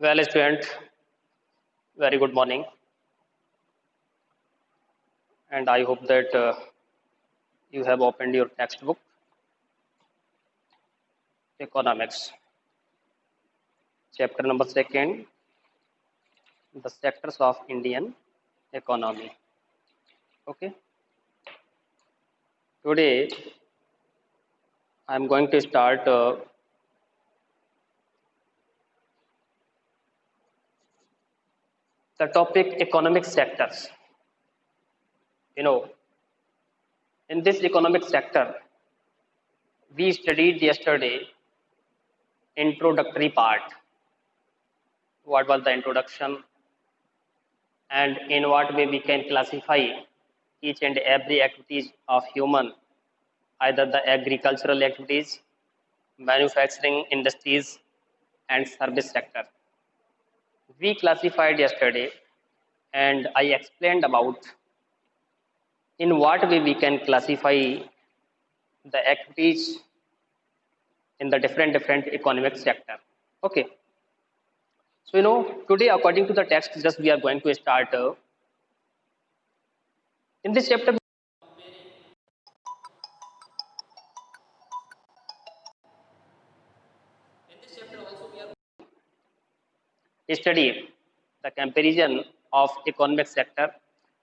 Well, student, very good morning, and I hope that you have opened your textbook, Economics, chapter number second, the sectors of Indian economy. Okay, today I am going to start the topic economic sectors. You know, in this economic sector, we studied yesterday introductory part. What was the introduction, and in what way we can classify each and every activities of human, either the agricultural activities, manufacturing industries, and service sector. We classified yesterday, and I explained about in what way we can classify the activities in the different economic sector. Okay, so today according to the text, just we are going to start in this chapter. Study the comparison of economic sector,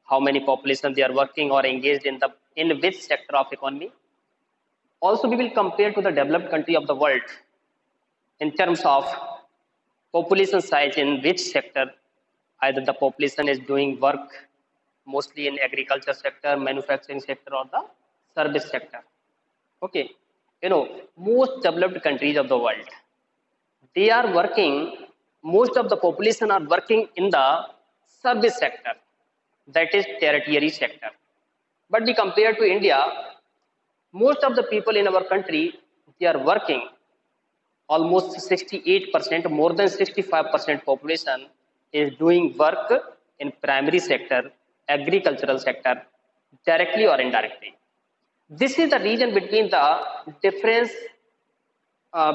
how many population they are working or engaged in which sector of economy. Also, we will compare to the developed country of the world in terms of population size in which sector either the population is doing work mostly in agriculture sector, manufacturing sector, or the service sector. Okay, most developed countries of the world, they are working, most of the population are working in the service sector, that is tertiary sector. But we compare to India, most of the people in our country, they are working almost 68%, more than 65% population is doing work in primary sector, agricultural sector, directly or indirectly. This is the reason between the difference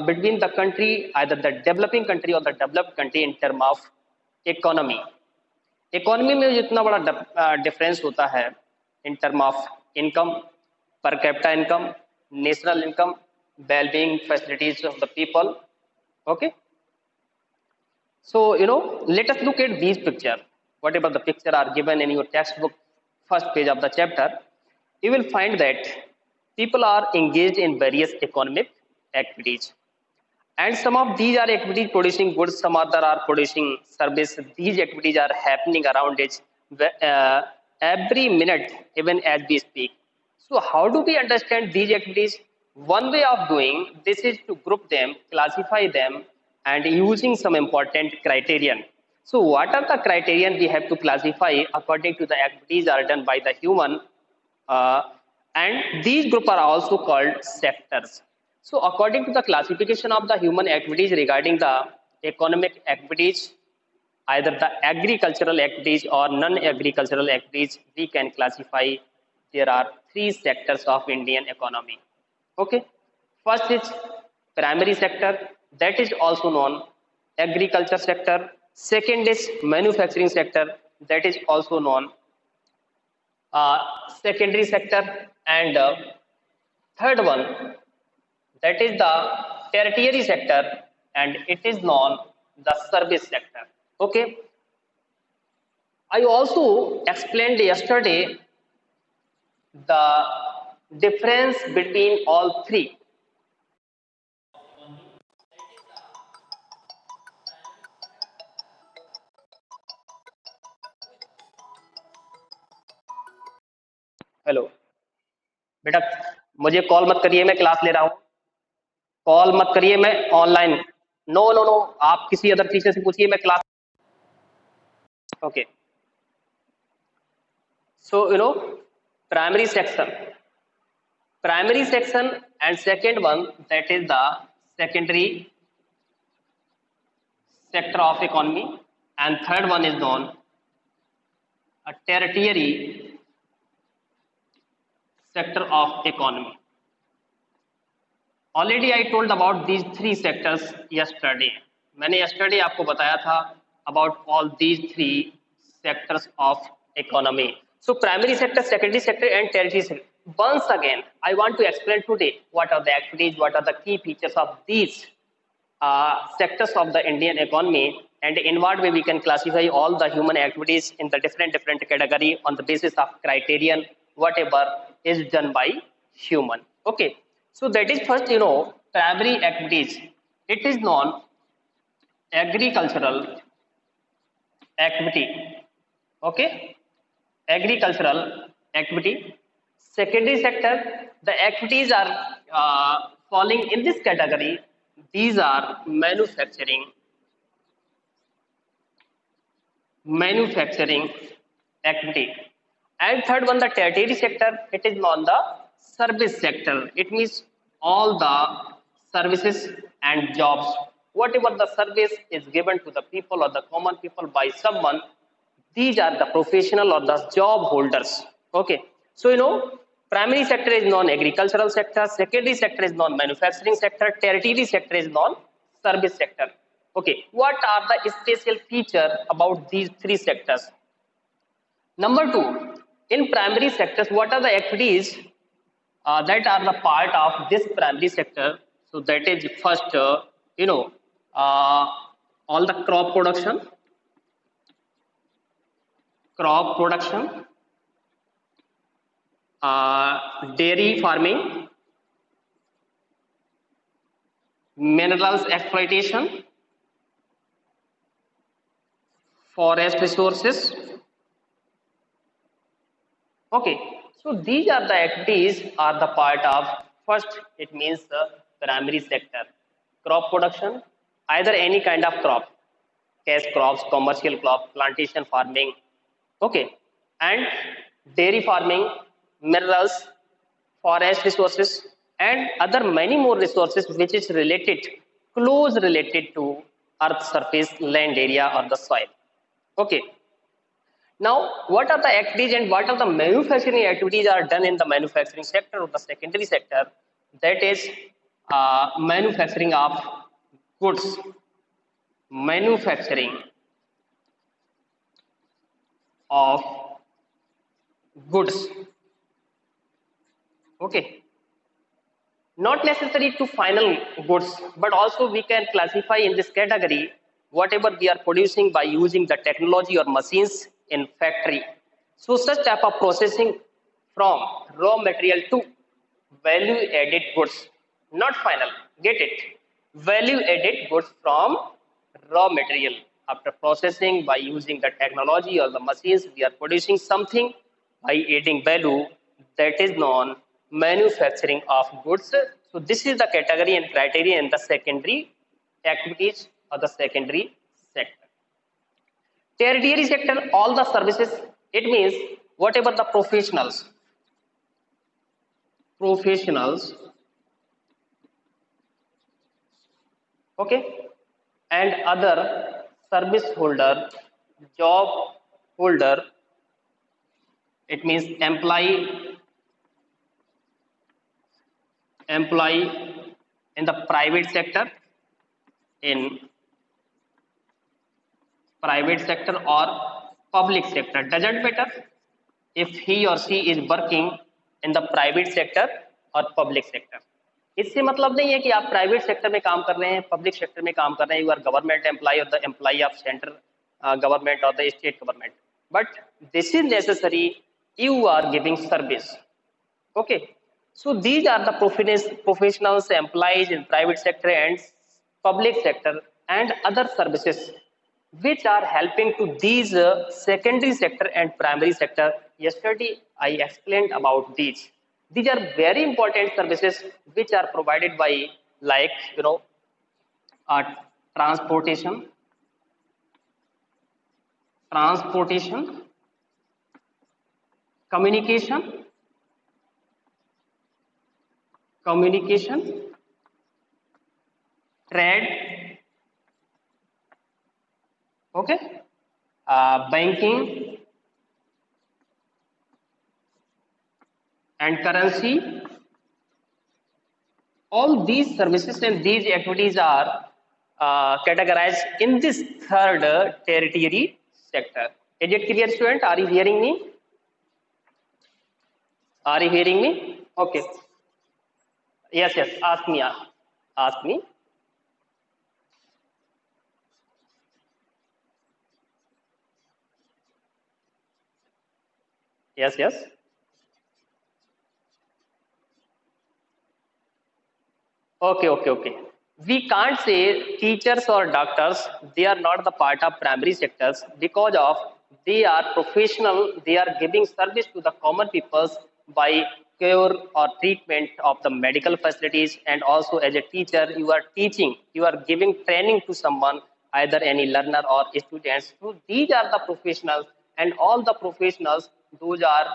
between the country, either the developing country or the developed country in term of economy. Economy में जितना बड़ा difference होता है in term of income, per capita income, national income, well-being facilities of the people. Okay, so let us look at these picture. Whatever the picture are given in your textbook, first page of the chapter, you will find that people are engaged in various economic activities, and some of these are activities producing goods, some other are producing service. These activities are happening around it every minute, even as we speak. So how do we understand these activities? One way of doing this is to group them, classify them, and using some important criterion. So what are the criterion we have to classify according to the activities are done by the human, uh, and these group are also called sectors. So according to the classification of the human activities regarding the economic activities, either the agricultural activities or non-agricultural activities, we can classify. There are three sectors of Indian economy. Okay, first is primary sector, that is also known agriculture sector. Second is manufacturing sector, that is also known uh, secondary sector, and third one, that is the tertiary sector, and it is known the service sector. Okay, I also explained yesterday the difference between all three. Hello बेटा, मुझे call मत करिए, मैं class ले रहा हूँ। Call मत करिए, मैं ऑनलाइन। नो नो नो, आप किसी अदर टीचर से पूछिए, मैं class. Okay, so primary section, and second one, that is the secondary sector of economy, and third one is known a tertiary sector of economy. Already I told about these three sectors yesterday. मैंने yesterday आपको बताया था about all these three sectors of economy. So primary sector, secondary sector, and tertiary sector. Once again, I want to explain today what are the activities, what are the key features of these sectors of the Indian economy, and in what way we can classify all the human activities in the different category on the basis of criterion whatever is done by human. Okay, so that is first, primary activities. It is known agricultural activity. Okay, agricultural activity. Secondary sector, the activities are falling in this category. These are manufacturing activity. And third one, the tertiary sector, it is on the service sector. It means all the services and jobs, whatever the service is given to the people or the common people by someone, these are the professional or the job holders. Okay, so primary sector is non agricultural sector, secondary sector is non manufacturing sector, tertiary sector is non service sector. Okay, what are the special feature about these three sectors? Number two, in primary sectors, what are the activities that are the part of this primary sector? So that is first, uh, all the crop production, dairy farming, minerals exploitation, forest resources. Okay, so these are the activities are the part of first. It means the primary sector, crop production, either any kind of crop, cash crops, commercial crop, plantation farming. Okay, and dairy farming, minerals, forest resources, and other many more resources which is close related to earth surface, land area, or the soil. Okay, now, what are the activities and what are the manufacturing activities are done in the manufacturing sector or the secondary sector? That is manufacturing of goods, manufacturing of goods. Okay, not necessary to final goods, but also we can classify in this category whatever we are producing by using the technology or machines in factory. So such type of processing from raw material to value added goods, not final, get it, value added goods from raw material. After processing by using the technology or the machines, we are producing something by adding value, that is known manufacturing of goods. So this is the category and criteria in the secondary activities or the secondary sector. Tertiary sector, all the services, it means whatever the professionals, okay, and other service holder, job holder, it means employee in the private sector, in private sector or public sector, doesn't matter if he or she is working in the private sector or public sector. इससे मतलब नहीं है कि आप private sector में काम कर रहे हैं, पब्लिक सेक्टर में काम कर रहे हैं, यू आर गवर्नमेंट एम्प्लॉय और the employ of central government or the state government, but this is necessary you are giving service. Okay, so these are the professionals employees in private sector and public sector and other services which are helping to these secondary sector and primary sector. Yesterday I explained about these. These are very important services which are provided by, like, uh, transportation, communication, trade, okay, banking and currency. All these services and these activities are categorized in this third tertiary sector. Is it clear, student? Are you hearing me? Are you hearing me? Okay. Yes, yes. Ask me. Ask me. Yes, yes. Okay, okay, okay. We can't say teachers or doctors, they are not the part of primary sectors because of they are professional, they are giving service to the common peoples by care or treatment of the medical facilities, and also as a teacher you are teaching, you are giving training to someone, either any learner or students. So these are the professionals, and all the professionals, those are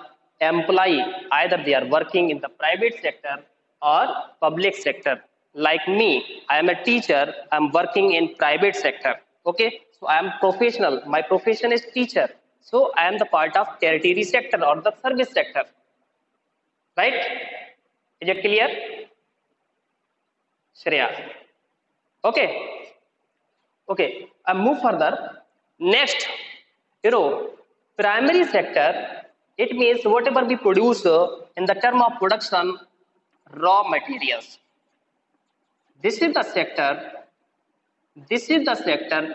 employee, either they are working in the private sector or public sector. Like me, I am a teacher, I'm working in private sector. Okay, so I am professional, my profession is teacher, so I am the part of tertiary sector or the service sector, right? Is it clear, Shreya? Okay, okay, I move further. Next, you know, primary sector, it means whatever we produce in the term of production, raw materials. This is the sector,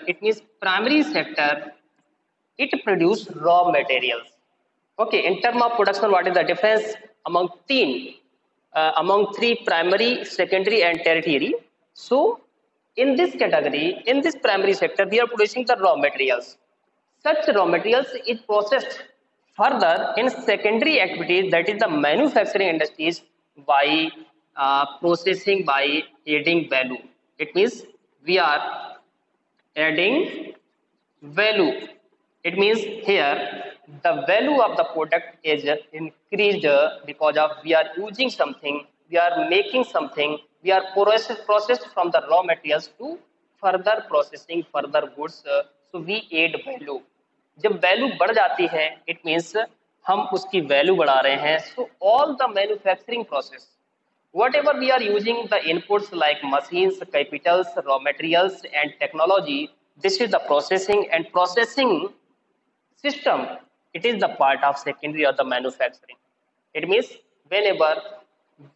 it means primary sector, it produce raw materials. Okay, in term of production, what is the difference among three, primary, secondary and tertiary? So in this category, in this primary sector, we are producing the raw materials. Such raw materials is processed further in secondary activities, that is the manufacturing industries, by processing, by adding value. It means we are adding value. It means here the value of the product is increased because of we are using something, we are making something, we are processed from the raw materials to further processing, further goods. So we add value. जब value बढ़ जाती है, it means हम उसकी value बढ़ा रहे हैं. So all the manufacturing process, whatever we are using the inputs like machines, capitals, raw materials and technology, this is the processing, and processing system, it is the part of secondary or the manufacturing. It means whenever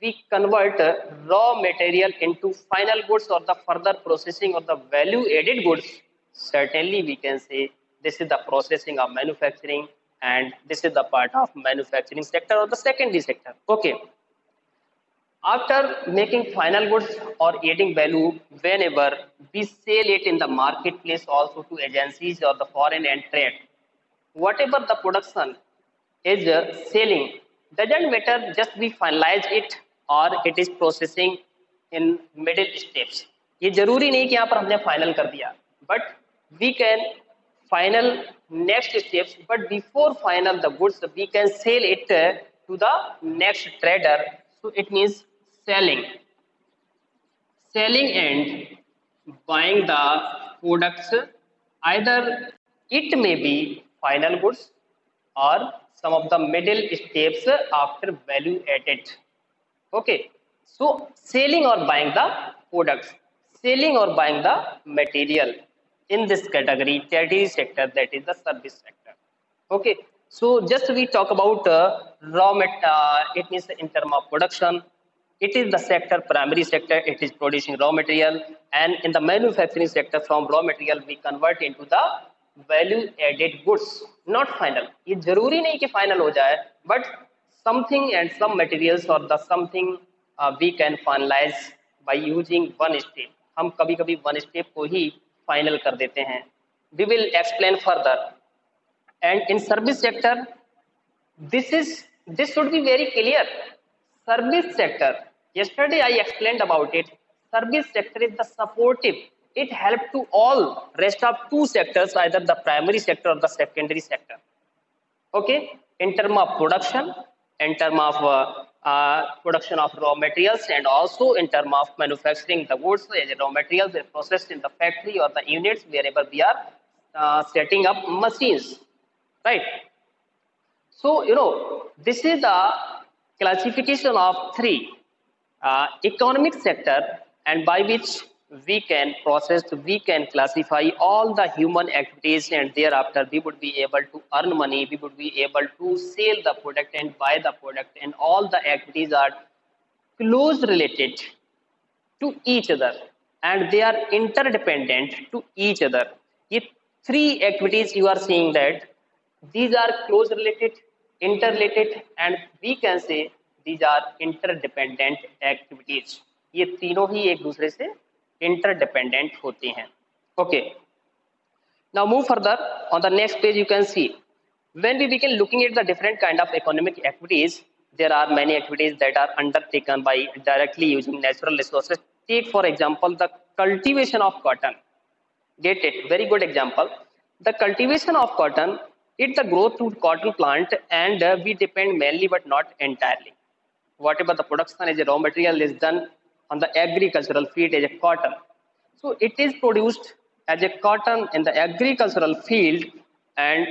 we convert raw material into final goods or the further processing or the value added goods, certainly we can say this is the processing of manufacturing, and this is the part of manufacturing sector or the secondary sector. Okay, after making final goods or adding value, whenever we sell it in the marketplace also to agencies or the foreign and trade, whatever the production is selling, doesn't matter just we finalize it or it is processing in middle steps. ये जरूरी नहीं कि यहाँ पर हमने final कर दिया, but we can final next steps, but before final the goods we can sell it to the next trader. So it means selling and buying the products, either it may be final goods or some of the middle steps after value added. Okay, so selling or buying the products, selling or buying the material in this category, tertiary sector, that is the service sector. Okay, so just we talk about it means in term of production, it is the sector, primary sector, it is producing raw material, and in the manufacturing sector, from raw material we convert into the value added goods, not final. ये जरूरी नहीं कि final हो जाए, but something and some materials or the something we can finalize by using one step. हम कभी कभी one step को ही final कर देते हैं. We will explain further. And in service sector, this should be very clear. Service sector, yesterday I explained about it. Service sector is the supportive, it helps to all rest of two sectors, either the primary sector or the secondary sector. Okay, in term of production, in term of production of raw materials, and also in term of manufacturing the goods, raw materials are processed in the factory or the units wherever we are setting up machines, right? So this is the classification of three economic sector, and by which we can process, we can classify all the human activities, and thereafter we would be able to earn money, we would be able to sell the product and buy the product, and all the activities are close related to each other and they are interdependent to each other. Ye three activities you are seeing that these are close related, interrelated, and we can say these are interdependent activities. ये तीनों ही एक दूसरे से interdependent होते हैं. Okay. Now move further. On the next page, you can see when we begin looking at the different kind of economic activities, there are many activities that are undertaken by directly using natural resources. Take for example the cultivation of cotton. Get it? Very good example. The cultivation of cotton, it's the growth to cotton plant, and we depend mainly but not entirely. Whatever the production as a raw material is done on the agricultural field as a cotton. So it is produced as a cotton in the agricultural field, and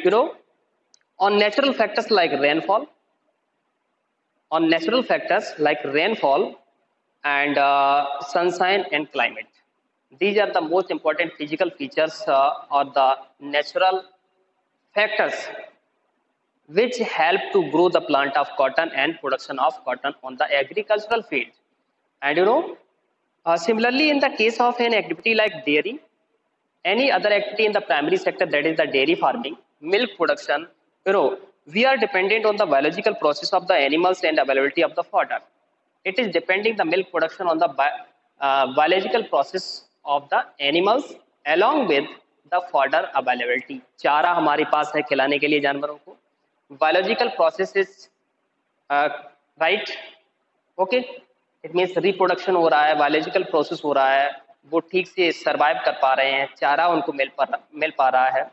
on natural factors like rainfall, and sunshine and climate. These are the most important physical features or the natural factors which help to grow the plant of cotton and production of cotton on the agricultural field. And similarly, in the case of an activity like dairy, any other activity in the primary sector, that is the dairy farming, milk production, we are dependent on the biological process of the animals and availability of the fodder. It is depending the milk production on the biological process of the animals along with the fodder availability. चारा हमारे पास है खिलाने के लिए जानवरों को. Biological process is right. Okay. It means reproduction हो रहा है, biological process हो रहा है, वो ठीक से सर्वाइव कर पा रहे हैं, चारा उनको मिल पा रहा है.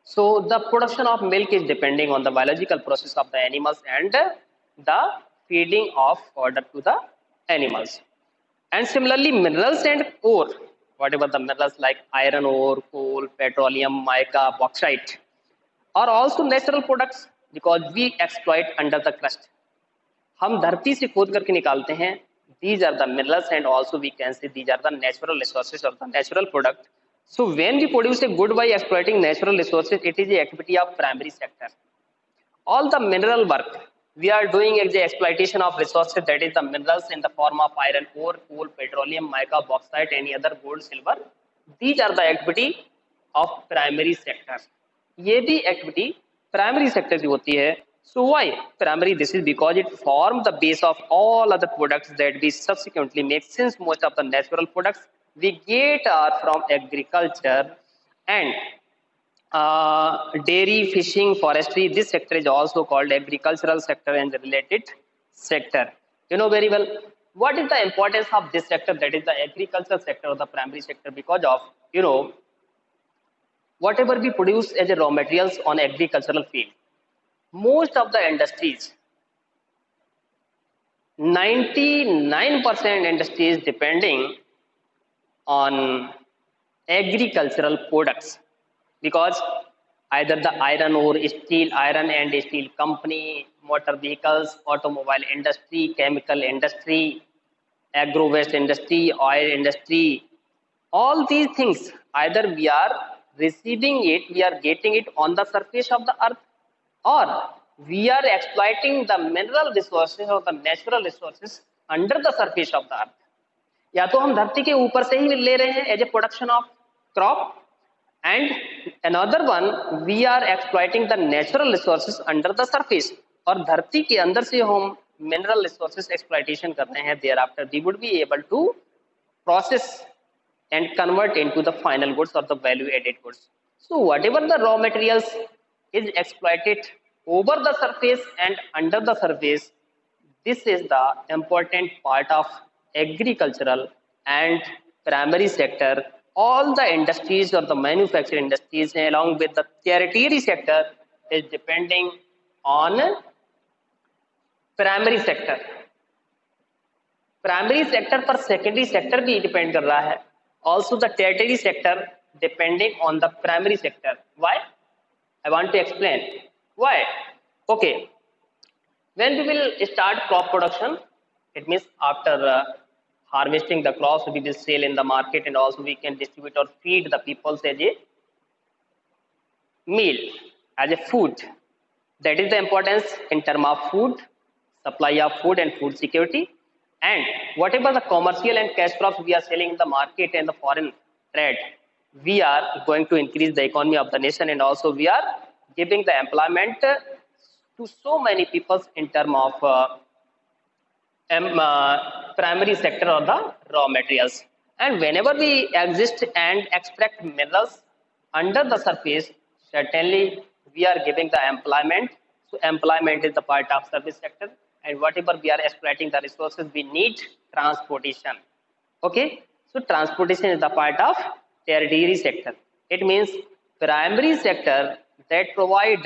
So the production of milk is depending on the biological process of the animals and the feeding of fodder to the animals. And similarly, minerals and ore, whatever the minerals like iron ore, coal, petroleum, mica, bauxite, are also natural products because we exploit under the crust. हम धरती से खोद करके निकालते हैं. These are the minerals and also we can say these are the natural resources of the natural product. So when we produce a good by exploiting natural resources, it is the activity of primary sector. All the mineral work we are doing is the exploitation of resources, that is the minerals in the form of iron ore, coal, petroleum, mica, bauxite, any other gold, silver. These are the activity of primary sector. ये भी activity primary sector की होती है. So why primary? This is because it forms the base of all other products that we subsequently make, since most of the natural products we get are from agriculture and dairy, fishing, forestry. This sector is also called agricultural sector and the related sector. You know very well what is the importance of this sector, that is the agricultural sector or the primary sector, because of whatever we produce as a raw materials on agricultural field, most of the industries, 99% industries depending on agricultural products, because either the iron ore, steel, iron and steel company, motor vehicles, automobile industry, chemical industry, agro waste industry, oil industry, all these things, either we are receiving it, we are getting it on the surface of the earth, or we are exploiting the mineral resources or the natural resources under the surface of the earth. या तो हम धरती के ऊपर से ही ले रहे हैं as a production of crop, and another one we are exploiting the natural resources under the surface, और धरती के अंदर से हम मिनरल रिसोर्सेज एक्सप्लॉइटेशन कर रहे हैं. Thereafter we would be able to process and convert into the final goods or the value added goods. So whatever the raw materials is exploited over the surface and under the surface, this is the important part of agricultural and primary sector. All the industries or the manufacturing industries along with the tertiary sector is depending on primary sector. Primary sector पर secondary sector भी depend कर रहा है. Also the tertiary sector depending on the primary sector. Why? I want to explain. Why? Okay. When we will start crop production, it means after harvesting the crops we will sell in the market, and also we can distribute or feed the people as a meal, as a food. That is the importance in terms of food, supply of food and food security. And whatever the commercial and cash crops we are selling in the market and the foreign trade, we are going to increase the economy of the nation, and also we are giving the employment to so many people in terms of primary sector or the raw materials. And whenever we exist and extract minerals under the surface, certainly we are giving the employment. So employment is the part of service sector, and whatever we are exploiting the resources, we need transportation. Okay, so transportation is the part of tertiary sector. It means primary sector that provide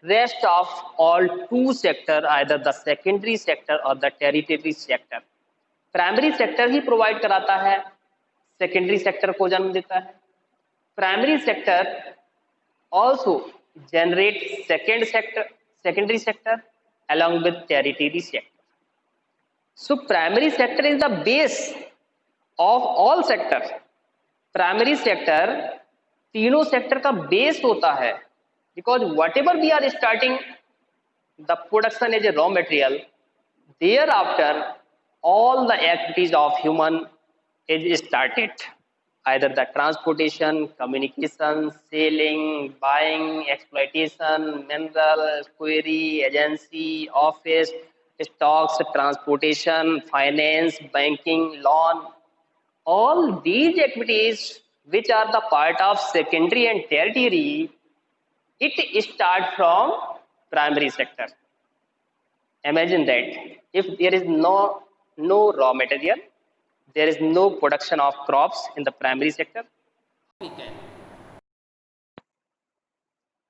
rest of all two sector, either the secondary sector or the tertiary sector. Primary sector he provide कराता है, secondary sector को जन्म देता है. Primary sector also generate secondary sector along with tertiary sector. So primary sector is the base of all sectors. Primary sector तीनों sector का base होता है, because whatever we are starting the production as a raw material, thereafter all the activities of human is started, either the transportation, communication, selling, buying, exploitation, mineral, query, agency, office, stocks, transportation, finance, banking, loan. All these activities which are the part of secondary and tertiary, it starts from primary sector. Imagine that if there is no raw material, there is no production of crops in the primary sector,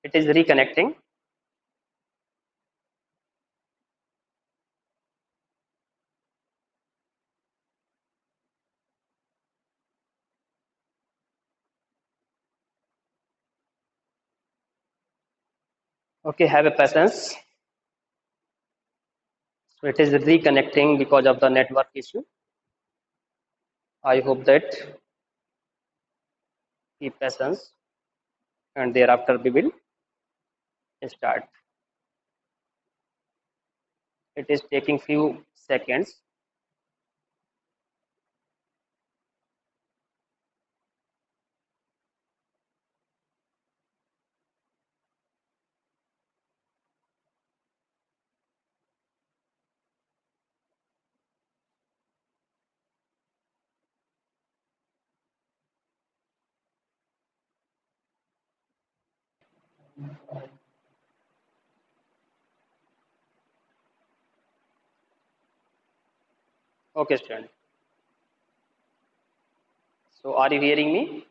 it is reconnecting. Okay, have a patience. So it is reconnecting because of the network issue. I hope that keep patience, and thereafter we will start. It is taking few seconds. Okay, student. So are you hearing me?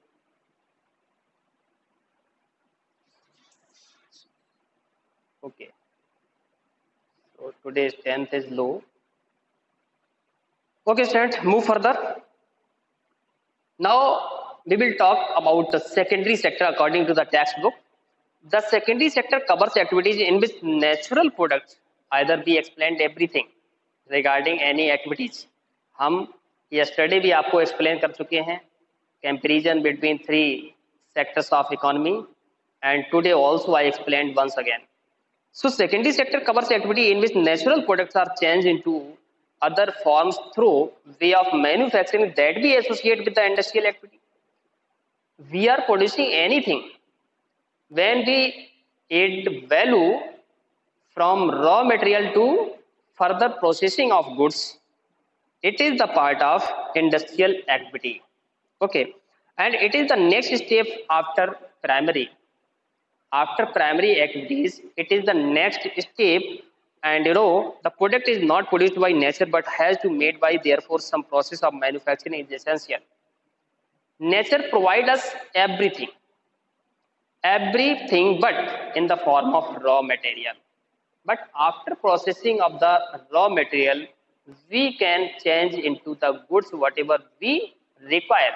Okay. So today's 10th is low. Okay, student, move further. Now we will talk about the secondary sector according to the textbook. The secondary sector covers activities in which natural products, either we explained everything regarding any activities. हम yesterday भी आपको explain कर चुके हैं comparison between three sectors of economy, and today also I explained once again. So secondary sector covers activity in which natural products are changed into other forms through way of manufacturing that we associate with the industrial activity. We are producing anything when we add value from raw material to further processing of goods. It is the part of industrial activity. Okay, and it is the next step after primary. After primary activities, it is the next step, and the product is not produced by nature but has to made by, therefore some process of manufacturing is essential. Nature provides us everything but in the form of raw material. But after processing of the raw material, we can change into the goods whatever we require,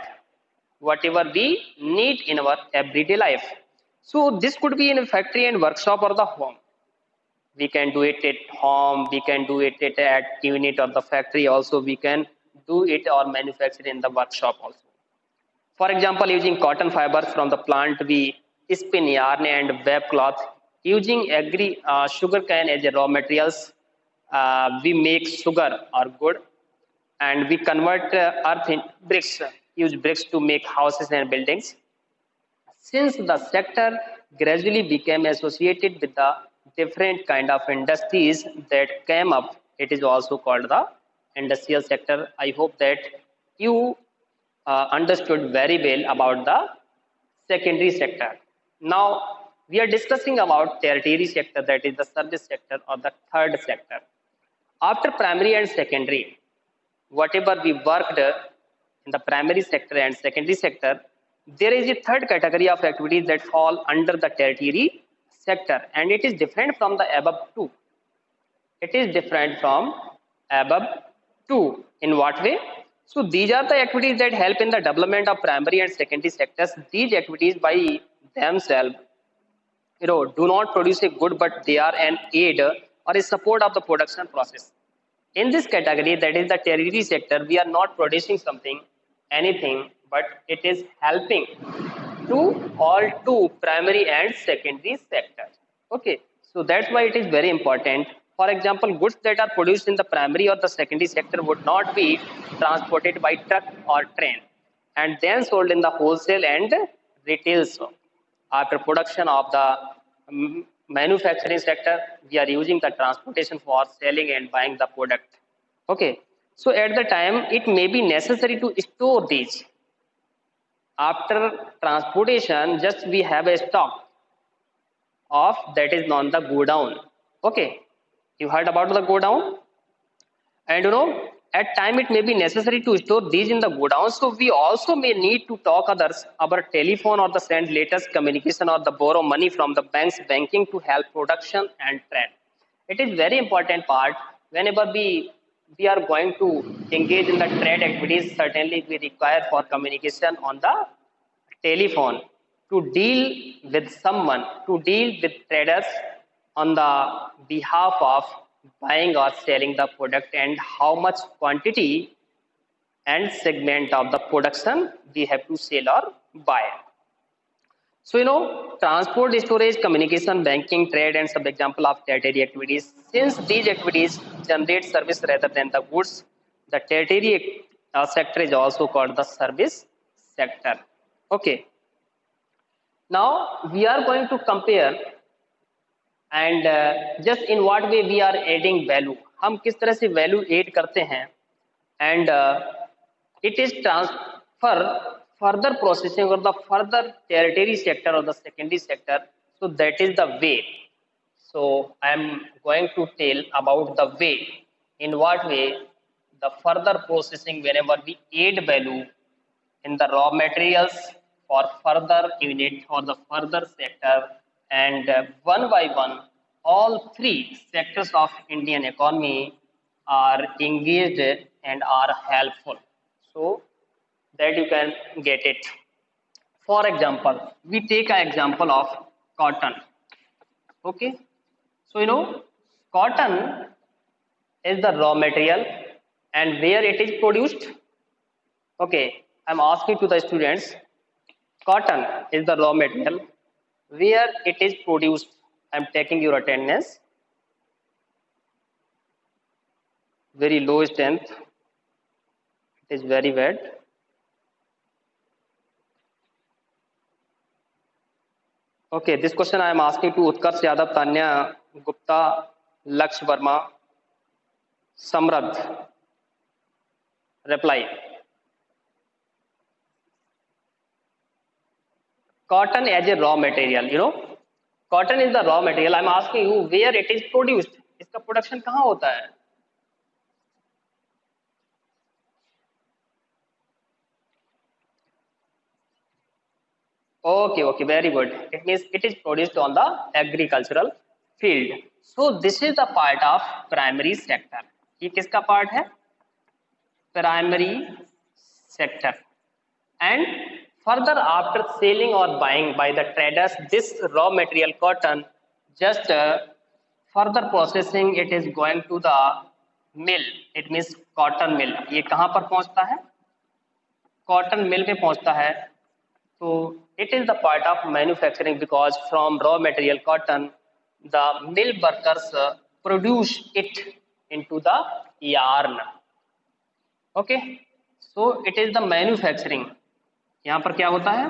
whatever we need in our everyday life. So this could be in a factory and workshop or the home. We can do it at home, we can do it at unit or the factory also. We can do it or manufacture in the workshop also. For example, using cotton fibers from the plant, we spin yarn and web cloth. Using sugar cane as a raw materials, we make sugar or good, and we convert earth in bricks, use bricks to make houses and buildings. Since the sector gradually became associated with the different kind of industries that came up, it is also called the industrial sector. I hope that you understood very well about the secondary sector. Now we are discussing about tertiary sector, that is the service sector or the third sector. After primary and secondary, whatever we worked in the primary sector and secondary sector, there is a third category of activities that fall under the tertiary sector, and it is different from the above two. It is different from above two. In what way? So these are the activities that help in the development of primary and secondary sectors. These activities by themselves, do not produce a good, but they are an aid or a support of the production process. In this category, that is the tertiary sector, we are not producing anything, but it is helping to all two primary and secondary sectors. Okay, so that's why it is very important. For example, goods that are produced in the primary or the secondary sector would not be transported by truck or train and then sold in the wholesale and retail shop. After production of the manufacturing sector, we are using the transportation for selling and buying the product. Okay, so at the time it may be necessary to store these. After transportation, just we have a stock of that is on the go down. Okay, you heard about the go down, and at time it may be necessary to store these in the go down. So we also may need to talk others our telephone or the send latest communication or the borrow money from the bank's banking to help production and trade. It is very important part whenever we are going to engage in the trade activities. Certainly we require for communication on the telephone to deal with someone, to deal with traders on the behalf of buying or selling the product and how much quantity and segment of the production we have to sell or buy. So, transport, storage, communication, banking, trade, and some example of tertiary activities. Since these activities generate service rather than the goods, the tertiary sector is also called the service sector. Okay. Now we are going to compare and just in what way we are adding value. हम किस तरह से value add करते हैं and it is transfer further processing or the further tertiary sector or the secondary sector. So that is the way. So I am going to tell about the way. In what way the further processing whenever we add value in the raw materials for further unit or the further sector, and one by one all three sectors of Indian economy are engaged and are helpful, so that you can get it. For example, we take an example of cotton. Okay, so cotton is the raw material and where it is produced. Okay, I'm asking to the students, cotton is the raw material where it is produced. I'm taking your attendance. Very low strength. It is very bad. Okay, this question I am asking to Utkarsh Yadav, Tanya Gupta, Laksh Verma, Samradh. Reply. Cotton as a raw material, cotton is the raw material. I'm asking you where it is produced. इसका production कहाँ होता है? Okay, very good. It means it is produced on the agricultural field. So this is the part of primary sector. ये किसका part है? Primary sector. And further, after selling or buying by the traders, this raw material cotton, just further processing, it is going to the mill, it means cotton mill, ये कहाँ पर पहुंचता है? Cotton mill में पहुंचता है। तो it is the part of manufacturing because from raw material cotton the mill workers produce it into the yarn। Okay, so it is the manufacturing. यहाँ पर क्या होता है?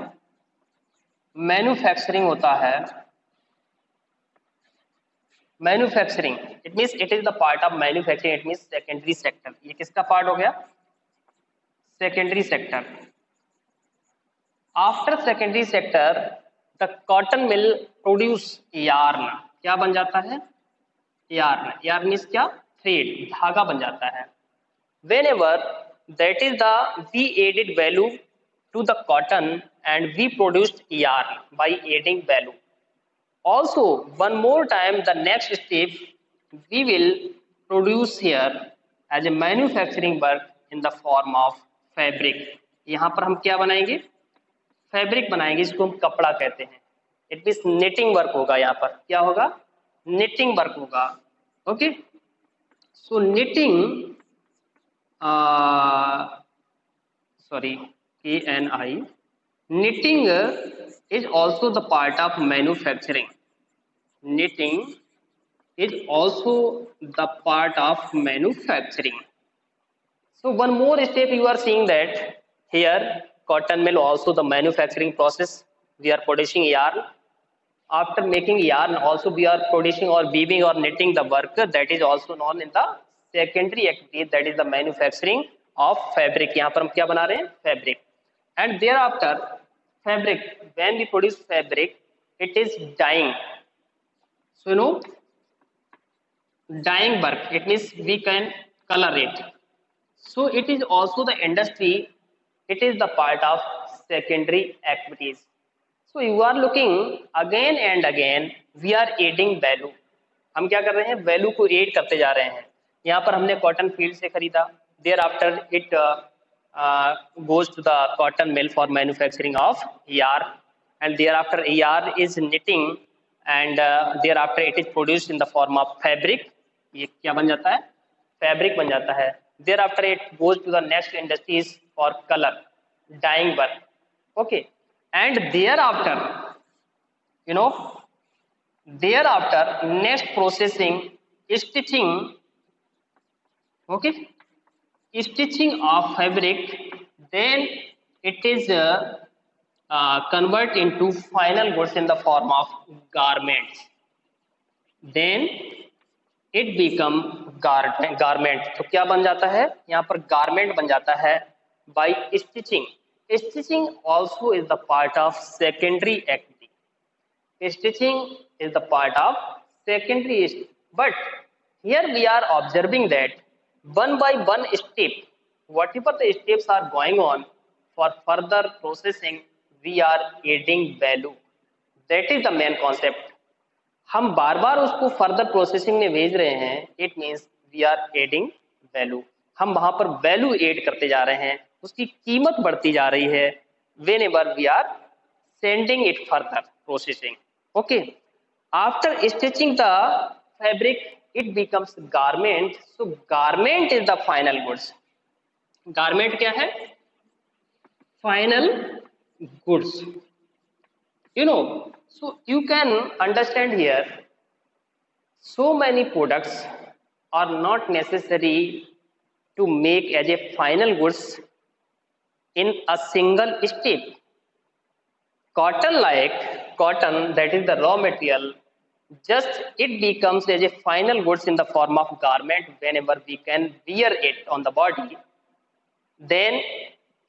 मैन्युफैक्चरिंग होता है। Manufacturing it means it is the part of manufacturing, it means secondary sector. ये किसका part हो गया? Secondary sector. After secondary sector the cotton mill produce yarn. क्या बन जाता है? यार्न। यार्न मीन्स क्या? थ्रेड, धागा बन जाता है। whenever that is the we added value to the cotton and we produced yarn by adding value. Also one more time the next step we will produce here as a manufacturing work in the form of fabric। यहाँ पर हम क्या बनाएंगे? Fabric बनाएंगे, इसको हम कपड़ा कहते हैं। इट मीन्स निटिंग वर्क होगा। यहाँ पर क्या होगा? निटिंग वर्क होगा। Okay, so knitting sorry, KNI, knitting is also the part of manufacturing। knitting is also the part of manufacturing। So one more step you are seeing that here cotton mill also the manufacturing process, we are producing yarn. After making yarn also we are producing or weaving or knitting the work, that is also known in the secondary activity, that is the manufacturing of fabric। यहाँ पर हम क्या बना रहे हैं? fabric। and thereafter fabric, when we produce fabric it is dyeing। so you know dyeing work, it means we can color it। so it is also the industry, it is the part of secondary activities। so you are looking again and again we are adding value। हम क्या कर रहे हैं? Value को add करते जा रहे हैं। यहाँ पर हमने कॉटन फील्ड से खरीदा, thereafter it goes to the cotton mill for manufacturing of yarn, and thereafter yarn is knitting, and thereafter it is produced in the form of fabric। ये क्या बन जाता है? फैब्रिक बन जाता है। thereafter it goes to the next industries for color, dyeing work। okay, and thereafter you know thereafter next processing, stitching। okay, stitching of fabric, then it is convert into final goods in the form of garments। then it become garment। तो क्या बन जाता है? यहाँ पर garment बन जाता है by stitching। stitching also is the part of secondary activity। stitching is the part of secondary, but here we are observing that one by one step, whatever the steps are going on for further processing, we are adding value। that is the main concept। हम बार बार उसको further processing में भेज रहे हैं, it means we are adding value. हम वहां पर value add करते जा रहे हैं, उसकी कीमत बढ़ती जा रही है whenever we are sending it further processing. Okay, after stitching the fabric it becomes garment. So garment is the final goods. Garment क्या है? Final goods. you know so you can understand here so many products are not necessary to make as a final goods in a single step। cotton, like cotton, that is the raw material, just it becomes as a final goods in the form of garment whenever we can wear it on the body। then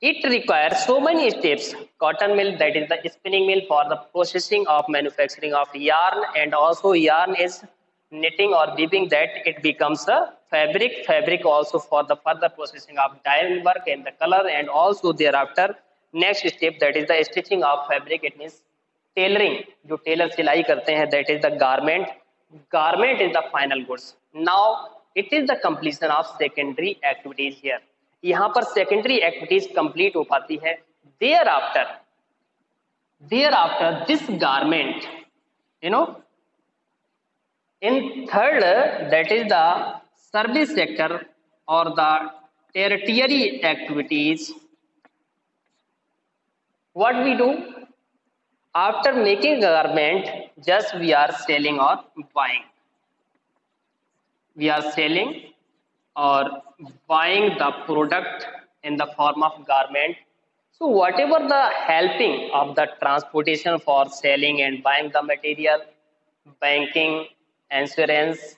it requires so many steps। cotton mill, that is the spinning mill for the processing of manufacturing of yarn, and also yarn is knitting or weaving, that it becomes a fabric। fabric also for the further processing of dyeing work and the color, and also thereafter next step, that is the stitching of fabric, it means tailoring, जो Taylor सिलाई करते हैं, that is the garment। garment is the final goods। now it is the completion of secondary activities here। यहाँ पर secondary activities complete हो पाती है। Thereafter this garment, in third, that is the service sector or the tertiary activities, what we do after making a garment, just we are selling or buying. We are selling or buying the product in the form of garment. So whatever the helping of the transportation for selling and buying the material, banking, insurance,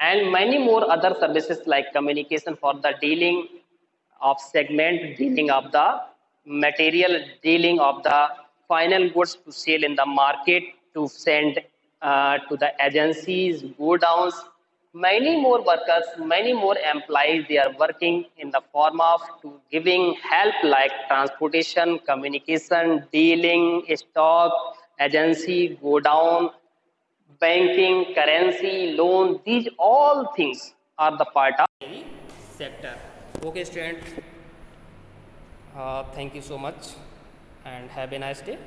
and many more other services like communication for the dealing of segment, dealing of the material, dealing of the final goods to sell in the market, to send to the agencies, go downs. Many more workers, many more employees, they are working in the form of to giving help like transportation, communication, dealing, stock, agency, go down, banking, currency, loan. These all things are the part of sector. Okay, student. Thank you so much and have a nice day.